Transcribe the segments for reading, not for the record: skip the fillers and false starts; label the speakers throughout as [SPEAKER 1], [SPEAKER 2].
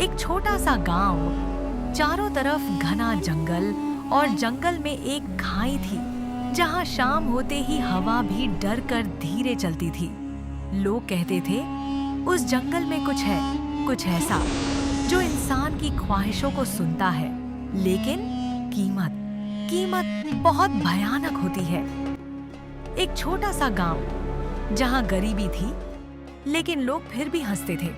[SPEAKER 1] एक छोटा सा गांव, चारों तरफ घना जंगल और जंगल में एक खाई थी जहां शाम होते ही हवा भी डर कर धीरे चलती थी। लोग कहते थे उस जंगल में कुछ है, कुछ ऐसा जो इंसान की ख्वाहिशों को सुनता है, लेकिन कीमत बहुत भयानक होती है। एक छोटा सा गांव जहां गरीबी थी, लेकिन लोग फिर भी हंसते थे।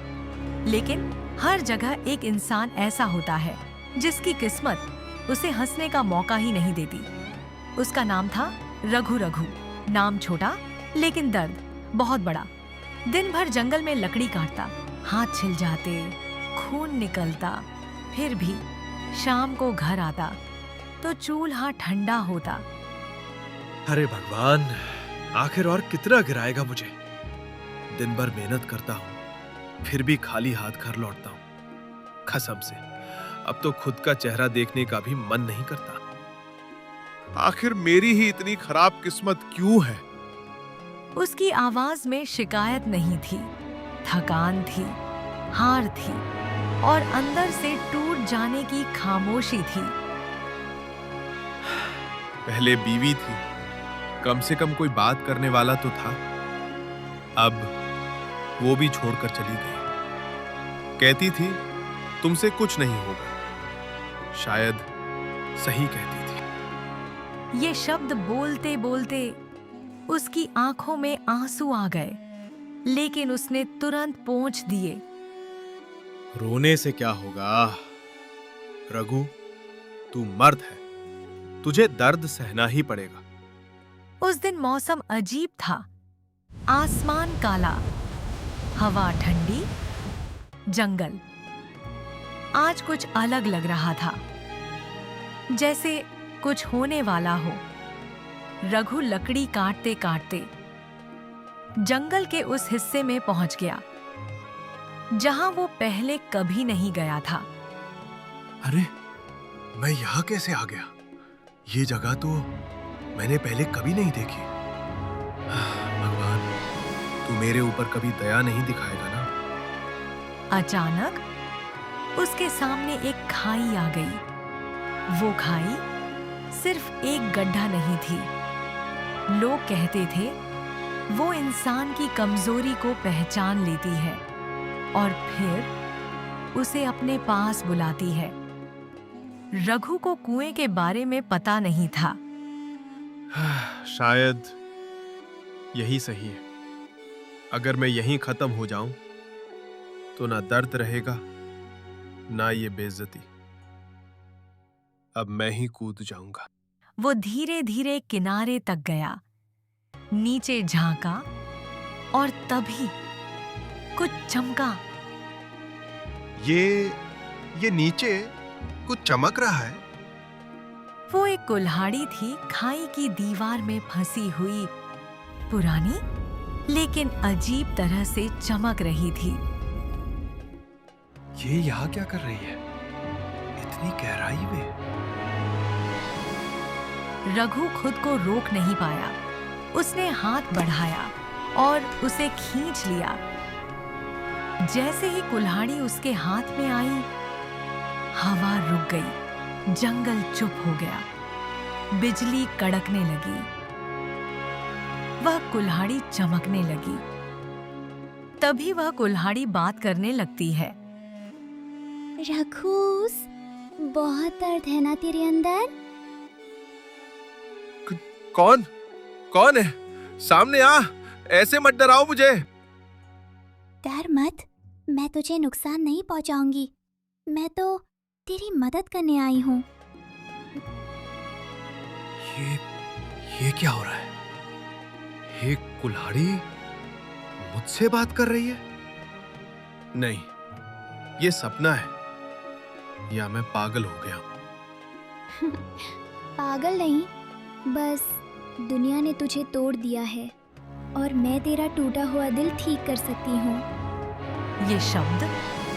[SPEAKER 1] लेकिन हर जगह एक इंसान ऐसा होता है जिसकी किस्मत उसे हंसने का मौका ही नहीं देती। उसका नाम था रघु। नाम छोटा लेकिन दर्द बहुत बड़ा। दिन भर जंगल में लकड़ी काटता, हाथ छिल जाते, खून निकलता, फिर भी शाम को घर आता तो चूल्हा ठंडा होता।
[SPEAKER 2] अरे भगवान, आखिर और कितना गिराएगा मुझे। दिन भर मेहनत करता हूँ, फिर भी खाली हाथ घर लौटता हूँ। कसम से अब तो खुद का चेहरा देखने का भी मन नहीं करता। आखिर मेरी ही इतनी खराब किस्मत क्यों है?
[SPEAKER 1] उसकी आवाज में शिकायत नहीं थी, थकान थी, हार थी और अंदर से टूट जाने की खामोशी थी।
[SPEAKER 2] पहले बीवी थी, कम से कम कोई बात करने वाला तो था। अब वो भी छोड़कर चली गई। कहती थी तुमसे कुछ नहीं होगा। शायद सही कहती थी।
[SPEAKER 1] ये शब्द बोलते बोलते उसकी आंखों में आंसू आ गए, लेकिन उसने तुरंत पोंछ दिए।
[SPEAKER 2] रोने से क्या होगा रघु, तू मर्द है, तुझे दर्द सहना ही पड़ेगा।
[SPEAKER 1] उस दिन मौसम अजीब था। आसमान काला, हवा ठंडी, जंगल आज कुछ अलग लग रहा था, जैसे कुछ होने वाला हो। रघु लकड़ी काटते काटते जंगल के उस हिस्से में पहुंच गया जहां वो पहले कभी नहीं गया था।
[SPEAKER 2] अरे, मैं यहाँ कैसे आ गया? ये जगह तो मैंने पहले कभी नहीं देखी। भगवान, तू मेरे ऊपर कभी दया नहीं दिखाएगा ना?
[SPEAKER 1] अचानक उसके सामने एक खाई आ गई। वो खाई सिर्फ एक गड्ढा नहीं थी। लोग कहते थे वो इंसान की कमजोरी को पहचान लेती है और फिर उसे अपने पास बुलाती है। रघु को कुएं के बारे में पता नहीं था।
[SPEAKER 2] शायद यही सही है। अगर मैं यहीं खत्म हो जाऊं तो ना दर्द रहेगा, ना ये बेइज्जती। अब मैं ही कूद जाऊंगा।
[SPEAKER 1] वो धीरे धीरे किनारे तक गया, नीचे झांका और तभी कुछ चमका।
[SPEAKER 2] ये नीचे कुछ चमक रहा है।
[SPEAKER 1] वो एक कुल्हाड़ी थी, खाई की दीवार में फंसी हुई, पुरानी लेकिन अजीब तरह से चमक रही थी।
[SPEAKER 2] ये यहाँ क्या कर रही है इतनी गहराई में?
[SPEAKER 1] रघु खुद को रोक नहीं पाया। उसने हाथ बढ़ाया और उसे खींच लिया। जैसे ही कुल्हाड़ी उसके हाथ में आई, हवा रुक गई, जंगल चुप हो गया, बिजली कड़कने लगी, वह कुल्हाड़ी चमकने लगी। तभी वह कुल्हाड़ी बात करने लगती है।
[SPEAKER 3] रघु, बहुत दर्द है ना तेरे अंदर?
[SPEAKER 2] कौन है? सामने आ, ऐसे मत डराओ मुझे।
[SPEAKER 3] डर मत, मैं तुझे नुकसान नहीं पहुंचाऊंगी। मैं तो तेरी मदद करने आई हूँ।
[SPEAKER 2] ये क्या हो रहा है? ये कुल्हाड़ी मुझसे बात कर रही है? नहीं, ये सपना है या मैं पागल हो गया हूं?
[SPEAKER 3] पागल नहीं, बस दुनिया ने तुझे तोड़ दिया है और मैं तेरा टूटा हुआ दिल ठीक कर सकती हूँ।
[SPEAKER 1] ये शब्द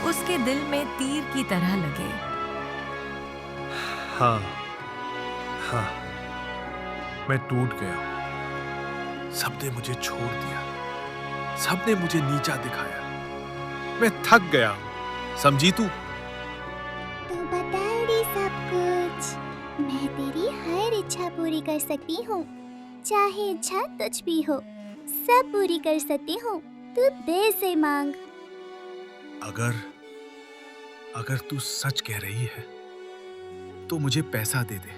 [SPEAKER 1] उसके दिल में तीर की तरह लगे।
[SPEAKER 2] हाँ, मैं टूट गया हूं। सबने मुझे छोड़ दिया, सबने मुझे नीचा दिखाया। मैं थक गया हूं, समझी तू?
[SPEAKER 3] पूरी कर सकती हूँ। चाहे इच्छा कुछ भी हो, सब पूरी कर सकती हूँ। तू दिल से मांग।
[SPEAKER 2] अगर तू सच कह रही है तो मुझे पैसा दे दे,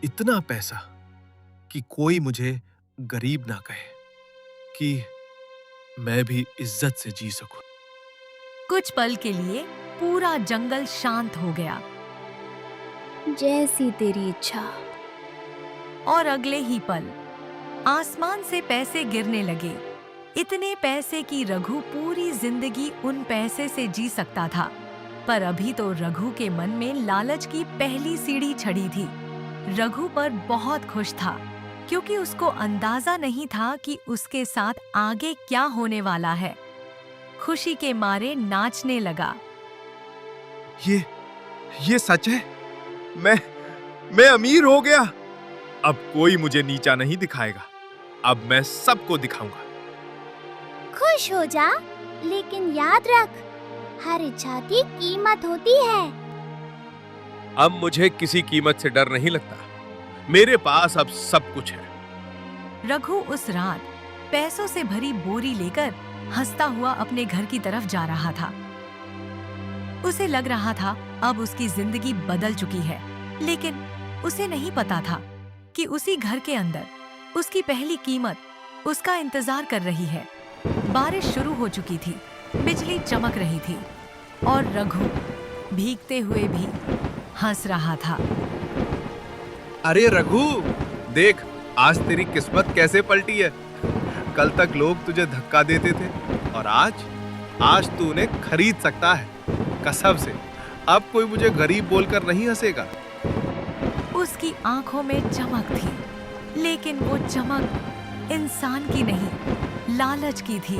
[SPEAKER 2] इतना पैसा कि कोई मुझे गरीब ना कहे, कि मैं भी इज्जत से जी सकूं।
[SPEAKER 1] कुछ पल के लिए पूरा जंगल शांत हो गया
[SPEAKER 3] जैसी तेरी इच्छा।
[SPEAKER 1] और अगले ही पल आसमान से पैसे गिरने लगे। इतने पैसे कि रघु पूरी जिंदगी उन पैसे से जी सकता था। पर अभी तो रघु के मन में लालच की पहली सीढ़ी चढ़ी थी। रघु पर बहुत खुश था, क्योंकि उसको अंदाजा नहीं था कि उसके साथ आगे क्या होने वाला है। खुशी के मारे नाचने लगा।
[SPEAKER 2] ये सच है? मैं अमीर हो गया। अब कोई मुझे नीचा नहीं दिखाएगा। अब मैं सबको दिखाऊंगा।
[SPEAKER 3] खुश हो जा, लेकिन याद रख, हर इच्छा की कीमत होती है।
[SPEAKER 2] अब मुझे किसी कीमत से डर नहीं लगता। मेरे पास अब सब कुछ है।
[SPEAKER 1] रघु उस रात पैसों से भरी बोरी लेकर हंसता हुआ अपने घर की तरफ जा रहा था। उसे लग रहा था अब उसकी जिंदगी बदल चुकी है, लेकिन उसे नहीं पता था कि उसी घर के अंदर उसकी पहली कीमत उसका इंतजार कर रही है। बारिश शुरू हो चुकी थी, बिजली चमक रही थी और रघु भीगते हुए भी हंस रहा था।
[SPEAKER 2] अरे रघु, देख आज तेरी किस्मत कैसे पलटी है। कल तक लोग तुझे धक्का देते थे और आज तू उन्हें खरीद सकता है। कसम से अब कोई मुझे गरीब बोलकर नहीं हंसेगा।
[SPEAKER 1] उसकी आंखों में चमक थी, लेकिन वो चमक इंसान की नहीं, लालच की थी।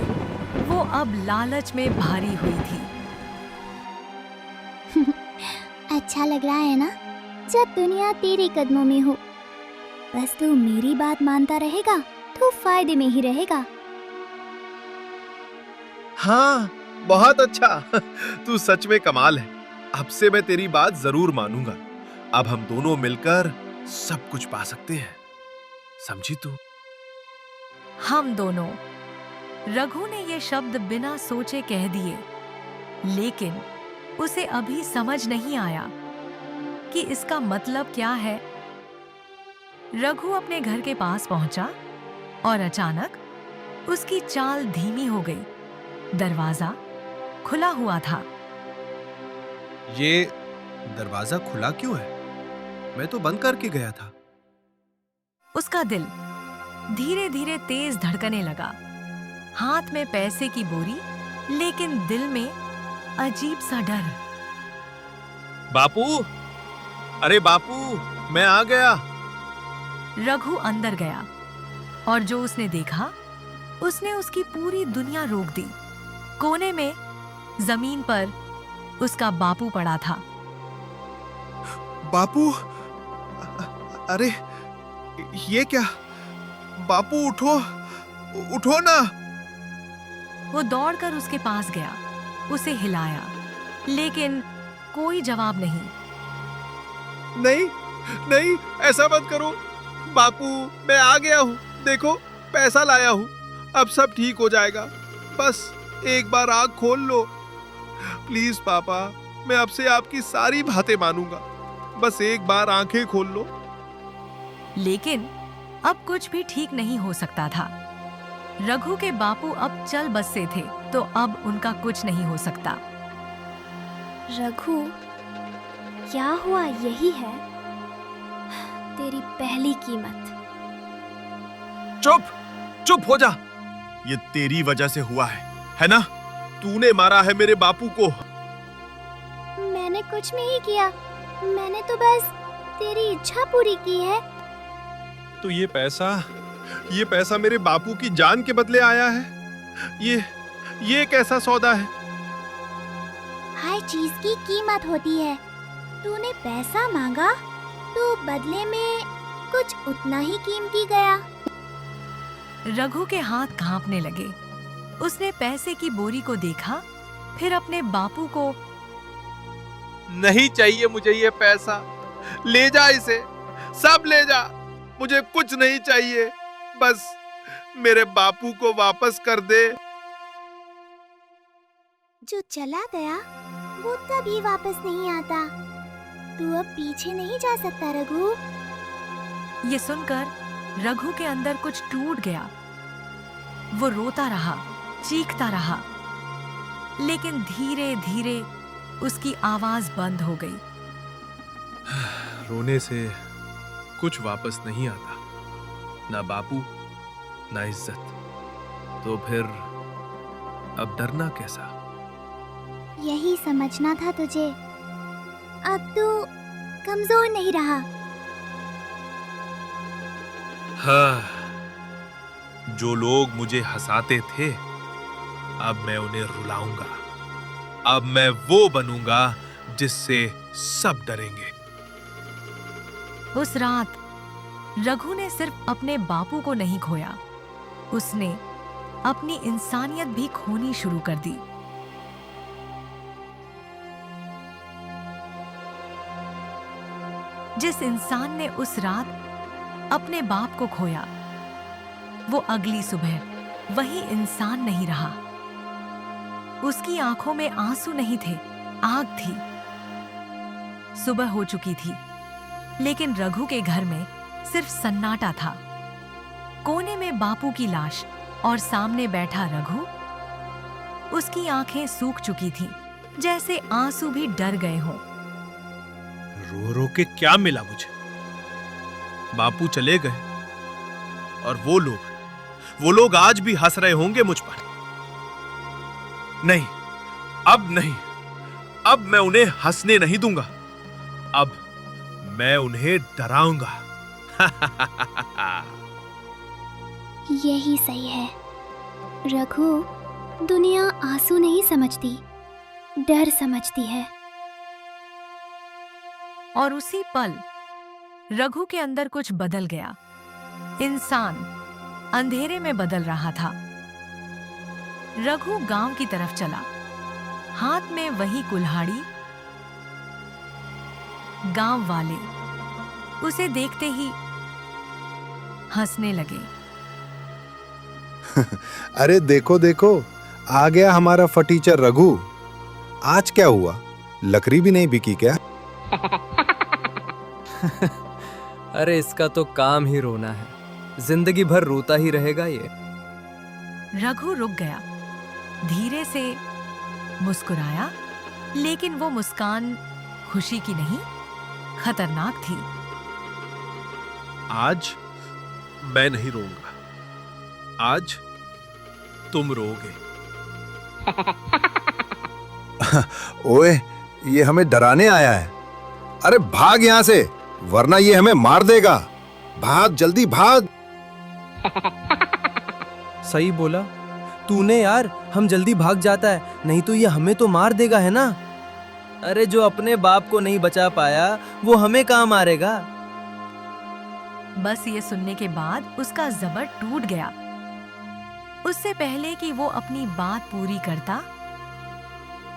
[SPEAKER 1] वो अब लालच में भारी हुई थी।
[SPEAKER 3] अच्छा लग रहा है ना, जब दुनिया तेरे कदमों में हो। बस तू मेरी बात मानता रहेगा तो फायदे में ही रहेगा।
[SPEAKER 2] हाँ, बहुत अच्छा। तू सच में कमाल है। अब से मैं तेरी बात जरूर मानूंगा। अब हम दोनों मिलकर सब कुछ पा सकते हैं, समझी तू?
[SPEAKER 1] हम दोनों। रघु ने ये शब्द बिना सोचे कह दिए, लेकिन उसे अभी समझ नहीं आया कि इसका मतलब क्या है। रघु अपने घर के पास पहुंचा और अचानक उसकी चाल धीमी हो गई। दरवाजा खुला हुआ था।
[SPEAKER 2] ये दरवाजा खुला क्यों है? मैं तो बंद करके गया था।
[SPEAKER 1] उसका दिल धीरे धीरे तेज धड़कने लगा। हाथ में पैसे की बोरी, लेकिन दिल में अजीब सा डर।
[SPEAKER 2] बापू, अरे बापू, मैं आ गया।
[SPEAKER 1] रघु अंदर गया और जो उसने देखा, उसने उसकी पूरी दुनिया रोक दी। कोने में जमीन पर उसका बापू पड़ा था।
[SPEAKER 2] बापू, अरे ये क्या? बापू उठो, उठो ना।
[SPEAKER 1] वो दौड़कर उसके पास गया, उसे हिलाया, लेकिन कोई जवाब नहीं।
[SPEAKER 2] नहीं नहीं, ऐसा मत करो बापू, मैं आ गया हूँ। देखो, पैसा लाया हूँ। अब सब ठीक हो जाएगा। बस एक बार आँख खोल लो। प्लीज पापा, मैं अब से आपकी सारी बातें मानूंगा। बस एक बार आंखें खोल लो।
[SPEAKER 1] लेकिन अब कुछ भी ठीक नहीं हो सकता था। रघु के बापू अब चल बसे थे, तो अब उनका कुछ नहीं हो सकता।
[SPEAKER 3] रघु, क्या हुआ यही है तेरी पहली कीमत।
[SPEAKER 2] चुप चुप हो जा। ये तेरी वजह से हुआ है ना? तूने मारा है मेरे बापू को।
[SPEAKER 3] मैंने कुछ नहीं किया, मैंने तो बस तेरी इच्छा पूरी की है।
[SPEAKER 2] तो ये पैसा मेरे बापू की जान के बदले आया है। ये कैसा सौदा है?
[SPEAKER 3] हर चीज की कीमत होती है। तूने पैसा मांगा तो बदले में कुछ उतना ही कीमती गया।
[SPEAKER 1] रघु के हाथ कांपने लगे। उसने पैसे की बोरी को देखा, फिर अपने बापू को।
[SPEAKER 2] नहीं चाहिए मुझे ये पैसा। ले जा इसे, सब ले जा। मुझे कुछ नहीं चाहिए, बस मेरे बापू को वापस कर दे।
[SPEAKER 3] जो चला गया वो कभी वापस नहीं आता। तू अब पीछे नहीं जा सकता रघु।
[SPEAKER 1] ये सुनकर रघु के अंदर कुछ टूट गया। वो रोता रहा, चीखता रहा, लेकिन धीरे धीरे उसकी आवाज बंद हो गई।
[SPEAKER 2] रोने से कुछ वापस नहीं आता, ना बापू ना इज्जत, तो फिर अब डरना कैसा?
[SPEAKER 3] यही समझना था तुझे। अब तू कमजोर नहीं रहा।
[SPEAKER 2] हाँ, जो लोग मुझे हंसाते थे, अब मैं उन्हें रुलाऊंगा। अब मैं वो बनूंगा जिससे सब डरेंगे।
[SPEAKER 1] उस रात रघु ने सिर्फ अपने बापू को नहीं खोया, उसने अपनी इंसानियत भी खोनी शुरू कर दी। जिस इंसान ने उस रात अपने बाप को खोया, वो अगली सुबह वही इंसान नहीं रहा। उसकी आंखों में आंसू नहीं थे, आग थी। सुबह हो चुकी थी, लेकिन रघु के घर में सिर्फ सन्नाटा था। कोने में बापू की लाश और सामने बैठा रघु। उसकी आंखें सूख चुकी थीं, जैसे आंसू भी डर गए हों।
[SPEAKER 2] रो रो के क्या मिला मुझे? बापू चले गए और वो लोग आज भी हंस रहे होंगे मुझ पर। नहीं, अब नहीं, अब मैं उन्हें हंसने नहीं दूंगा। अब मैं उन्हें डराऊंगा।
[SPEAKER 3] यही सही है रघु। दुनिया आंसू नहीं समझती, डर समझती है।
[SPEAKER 1] और उसी पल रघु के अंदर कुछ बदल गया। इंसान अंधेरे में बदल रहा था। रघु गांव की तरफ चला, हाथ में वही कुल्हाड़ी। गांव वाले उसे देखते ही हंसने लगे।
[SPEAKER 4] अरे देखो देखो, आ गया हमारा फटीचर रघु। आज क्या हुआ, लकड़ी भी नहीं बिकी क्या?
[SPEAKER 5] अरे इसका तो काम ही रोना है, जिंदगी भर रोता ही रहेगा ये।
[SPEAKER 1] रघु रुक गया, धीरे से मुस्कुराया, लेकिन वो मुस्कान खुशी की नहीं, खतरनाक थी।
[SPEAKER 2] आज मैं नहीं रोऊंगा, आज तुम रोओगे।
[SPEAKER 4] ओए, ये हमें डराने आया है। अरे भाग यहाँ से, वरना ये हमें मार देगा। भाग जल्दी भाग।
[SPEAKER 5] सही बोला तूने यार, हम जल्दी भाग जाता है, नहीं तो ये हमें तो मार देगा, है ना? अरे जो अपने बाप को नहीं बचा पाया वो हमें कहाँ मारेगा?
[SPEAKER 1] बस ये सुनने के बाद उसका जबर टूट गया। उससे पहले कि वो अपनी बात पूरी करता,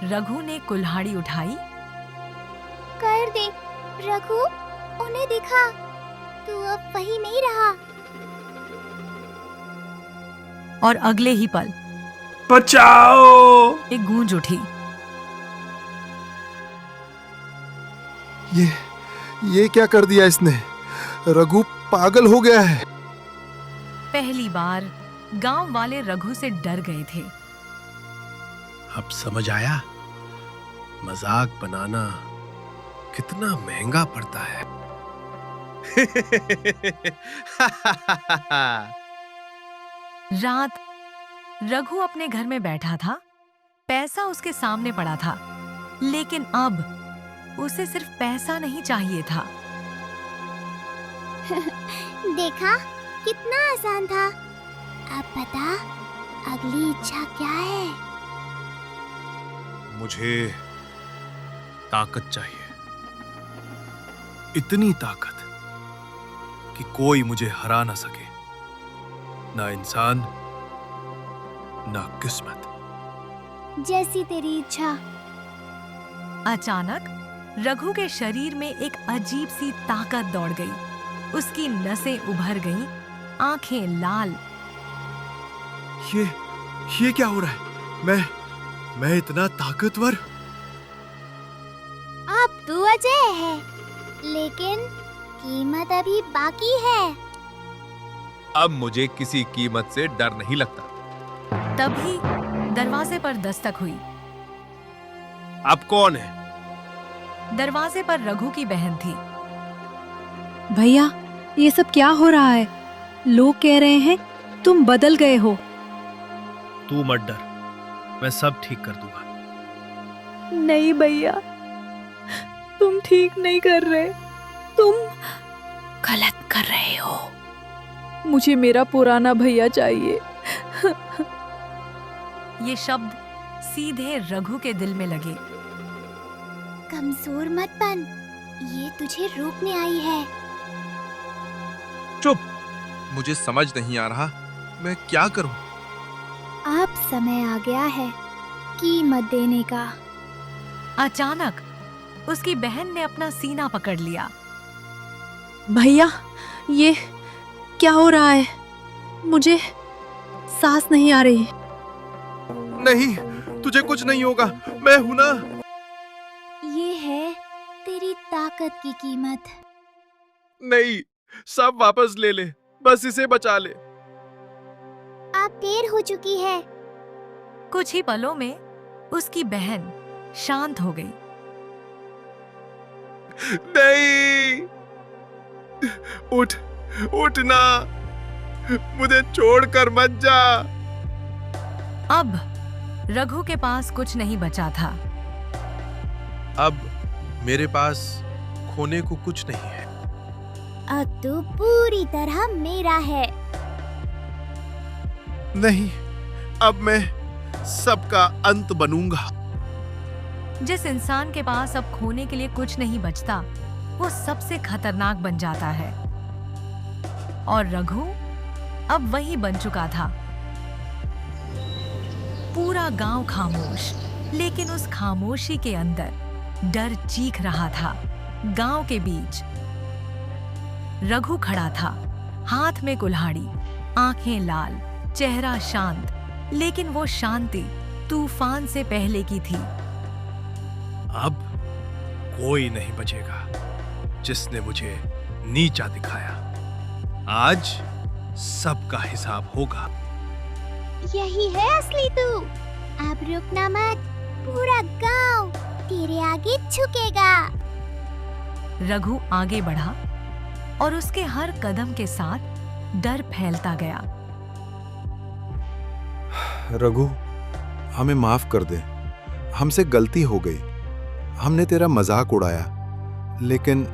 [SPEAKER 1] रघु ने कुल्हाड़ी उठाई।
[SPEAKER 3] कर दे रघु, उन्हें दिखा, तू अब वही नहीं रहा।
[SPEAKER 1] और अगले ही पल
[SPEAKER 2] बचाओ!
[SPEAKER 1] एक गूंज उठी।
[SPEAKER 4] ये क्या कर दिया इसने? रघु पागल हो गया है।
[SPEAKER 1] पहली बार गांव वाले रघु से डर गए थे।
[SPEAKER 2] अब समझ आया, मजाक बनाना कितना महंगा पड़ता है।
[SPEAKER 1] रात रघु अपने घर में बैठा था। पैसा उसके सामने पड़ा था, लेकिन अब उसे सिर्फ पैसा नहीं चाहिए था।
[SPEAKER 3] देखा कितना आसान था। अब बता, अगली इच्छा क्या है?
[SPEAKER 2] मुझे ताकत चाहिए, इतनी ताकत कि कोई मुझे हरा ना सके, ना इंसान ना किस्मत।
[SPEAKER 3] जैसी तेरी इच्छा।
[SPEAKER 1] अचानक रघु के शरीर में एक अजीब सी ताकत दौड़ गई। उसकी नसें उभर गईं, आंखें लाल।
[SPEAKER 2] ये क्या हो रहा है? मैं इतना ताकतवर?
[SPEAKER 3] अब तू अजय है, लेकिन कीमत अभी बाकी है।
[SPEAKER 2] अब मुझे किसी कीमत से डर नहीं लगता।
[SPEAKER 1] तभी दरवाजे पर दस्तक हुई।
[SPEAKER 2] अब कौन है?
[SPEAKER 1] दरवाजे पर रघु की बहन थी।
[SPEAKER 6] भैया, ये सब क्या हो रहा है? लोग कह रहे हैं तुम बदल गए हो।
[SPEAKER 2] तू मत डर, मैं सब ठीक कर दूंगा।
[SPEAKER 6] नहीं भैया, तुम ठीक नहीं कर रहे, तुम गलत कर रहे हो। मुझे मेरा पुराना भैया चाहिए।
[SPEAKER 1] ये शब्द सीधे रघु के दिल में लगे।
[SPEAKER 3] कमजोर मत बन, ये तुझे रोकने आई है।
[SPEAKER 2] चुप, मुझे समझ नहीं आ रहा मैं क्या करूं।
[SPEAKER 3] अब समय आ गया है कीमत देने का।
[SPEAKER 1] अचानक उसकी बहन ने अपना सीना पकड़ लिया।
[SPEAKER 6] भैया, ये क्या हो रहा है? मुझे सांस नहीं आ रही।
[SPEAKER 2] नहीं, तुझे कुछ नहीं होगा, मैं हूं ना।
[SPEAKER 3] ये है तेरी ताकत की कीमत।
[SPEAKER 2] नहीं, सब वापस ले ले, बस इसे बचा ले।
[SPEAKER 3] अब देर हो चुकी है।
[SPEAKER 1] कुछ ही पलों में उसकी बहन शांत हो गई।
[SPEAKER 2] नहीं, उठ ना, मुझे छोड़कर मत जा।
[SPEAKER 1] अब रघु के पास कुछ नहीं बचा था।
[SPEAKER 2] अब मेरे पास खोने को कुछ नहीं है।
[SPEAKER 3] अब तू पूरी तरह मेरा है।
[SPEAKER 2] नहीं, अब मैं सबका अंत बनूंगा।
[SPEAKER 1] जिस इंसान के पास अब खोने के लिए कुछ नहीं बचता, वो सबसे खतरनाक बन जाता है। और रघु अब वही बन चुका था। पूरा गांव खामोश, लेकिन उस खामोशी के अंदर डर चीख रहा था। गांव के बीच रघु खड़ा था, हाथ में कुल्हाड़ी, आंखें लाल, चेहरा शांत, लेकिन वो शांति तूफान से पहले की थी।
[SPEAKER 2] अब कोई नहीं बचेगा जिसने मुझे नीचा दिखाया। आज सबका हिसाब होगा।
[SPEAKER 3] यही है असली तू। अब रुकना मत, पूरा गांव तेरे आगे झुकेगा।
[SPEAKER 1] रघु आगे बढ़ा और उसके हर कदम के साथ डर फैलता गया।
[SPEAKER 4] रघु, हमें माफ कर दे, हमसे गलती हो गई। हमने तेरा मजाक उड़ाया, लेकिन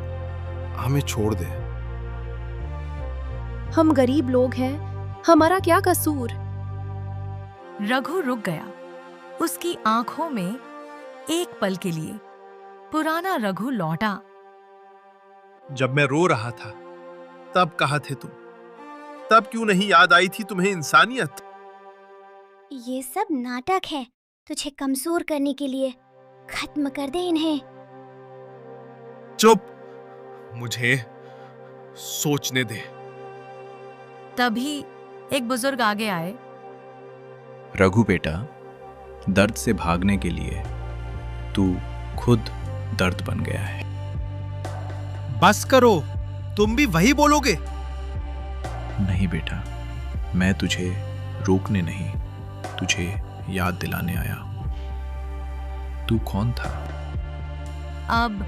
[SPEAKER 4] हमें छोड़ दे।
[SPEAKER 6] हम गरीब लोग हैं, हमारा क्या कसूर?
[SPEAKER 1] रघु रुक गया। उसकी आंखों में एक पल के लिए पुराना रघु लौटा।
[SPEAKER 2] जब मैं रो रहा था, तब कहाँ थे तुम? तब क्यों नहीं याद आई थी तुम्हें इंसानियत?
[SPEAKER 3] ये सब नाटक है, तुझे कमजोर करने के लिए। खत्म कर दे इन्हें।
[SPEAKER 2] चुप, मुझे सोचने दे।
[SPEAKER 1] तभी एक बुजुर्ग आगे आए।
[SPEAKER 7] रघु बेटा, दर्द से भागने के लिए तू खुद दर्द बन गया है।
[SPEAKER 2] बस करो, तुम भी वही बोलोगे?
[SPEAKER 7] नहीं बेटा, मैं तुझे रोकने नहीं, तुझे याद दिलाने आया हूं। तू कौन था?
[SPEAKER 1] अब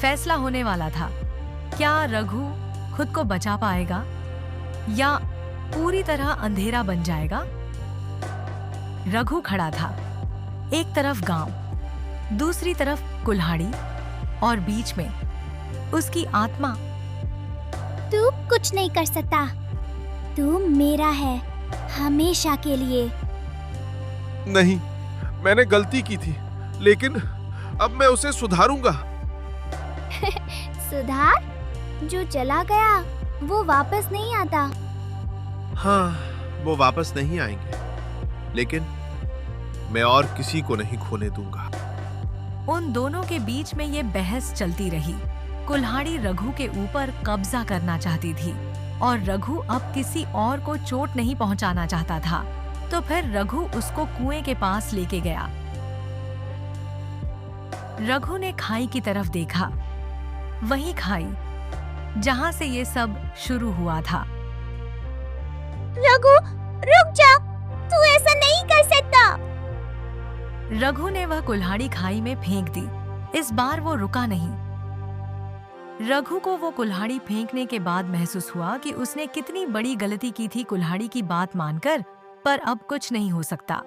[SPEAKER 1] फैसला होने वाला था। क्या रघु खुद को बचा पाएगा या पूरी तरह अंधेरा बन जाएगा? रघु खड़ा था, एक तरफ गांव, दूसरी तरफ कुल्हाड़ी और बीच में उसकी आत्मा।
[SPEAKER 3] तू कुछ नहीं कर सकता, तू मेरा है हमेशा के लिए।
[SPEAKER 2] नहीं, मैंने गलती की थी, लेकिन अब मैं उसे सुधारूंगा।
[SPEAKER 3] सुधार? जो चला गया वो वापस नहीं आता।
[SPEAKER 2] हाँ, वो वापस नहीं आएंगे, लेकिन मैं और किसी को नहीं खोने दूंगा।
[SPEAKER 1] उन दोनों के बीच में ये बहस चलती रही। कुल्हाड़ी रघु के ऊपर कब्जा करना चाहती थी और रघु अब किसी और को चोट नहीं पहुंचाना चाहता था। तो फिर रघु उसको कुएं के पास लेके गया। रघु ने खाई की तरफ देखा, वही खाई जहां से ये सब शुरू हुआ था।
[SPEAKER 3] रघु, रुक जा, तू ऐसा नहीं कर सकता।
[SPEAKER 1] रघु ने वह कुल्हाड़ी खाई में फेंक दी। इस बार वो रुका नहीं। रघु को वो कुल्हाड़ी फेंकने के बाद महसूस हुआ कि उसने कितनी बड़ी गलती की थी कुल्हाड़ी की बात मानकर, पर अब कुछ नहीं हो सकता।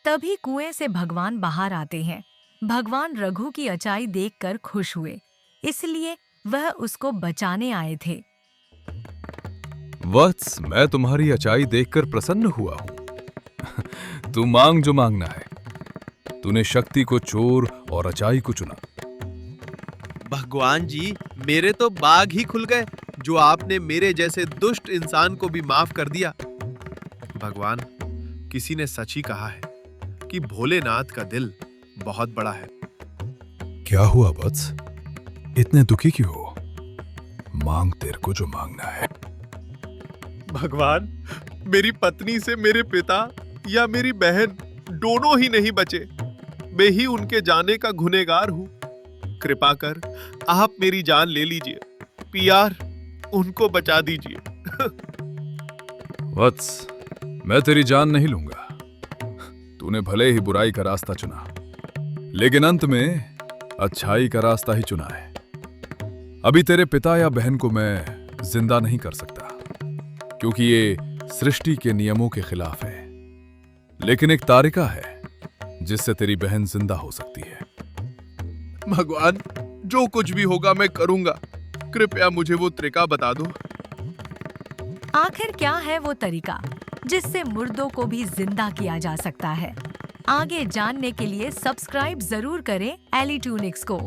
[SPEAKER 1] तभी कुएं से भगवान बाहर आते हैं। भगवान रघु की अचाई देखकर खुश हुए, इसलिए वह उसको बचाने आए थे।
[SPEAKER 8] वत्स, मैं तुम्हारी अचाई देखकर प्रसन्न हुआ हूं। तू मांग जो मांगना है। तूने शक्ति को चोर और अचाई को चुना।
[SPEAKER 2] भगवान जी, मेरे तो बाग ही खुल गए जो आपने मेरे जैसे दुष्ट इंसान को भी माफ कर दिया। भगवान, किसी ने सच ही कहा है कि भोलेनाथ का दिल बहुत बड़ा है।
[SPEAKER 8] क्या हुआ वत्स? इतने दुखी क्यों हो? मांग तेरे को जो मांगना है।
[SPEAKER 2] भगवान, मेरी पत्नी से मेरे पिता या मेरी बहन दोनों ही नहीं बचे। मैं ही उनके जाने का गुनहगार हूँ। कृपा कर आप मेरी जान ले लीजिए। पियार, उनको बचा दीजिए।
[SPEAKER 8] वत्स, मैं तेरी जान नहीं लूंगा। तूने भले ही बुराई का रास्ता चुना, लेकिन अंत में अच्छाई का रास्ता ही चुना है। अभी तेरे पिता या बहन को मैं जिंदा नहीं कर सकता, क्योंकि ये सृष्टि के नियमों के खिलाफ है। लेकिन एक तारिका है जिससे तेरी बहन जिंदा हो सकती है।
[SPEAKER 2] भगवान, जो कुछ भी होगा मैं करूंगा। कृपया मुझे वो तरीका बता दो।
[SPEAKER 1] आखिर क्या है वो तरीका जिससे मुर्दों को भी जिंदा किया जा सकता है? आगे जानने के लिए सब्सक्राइब जरूर करें एलिट्यूनिक्स को।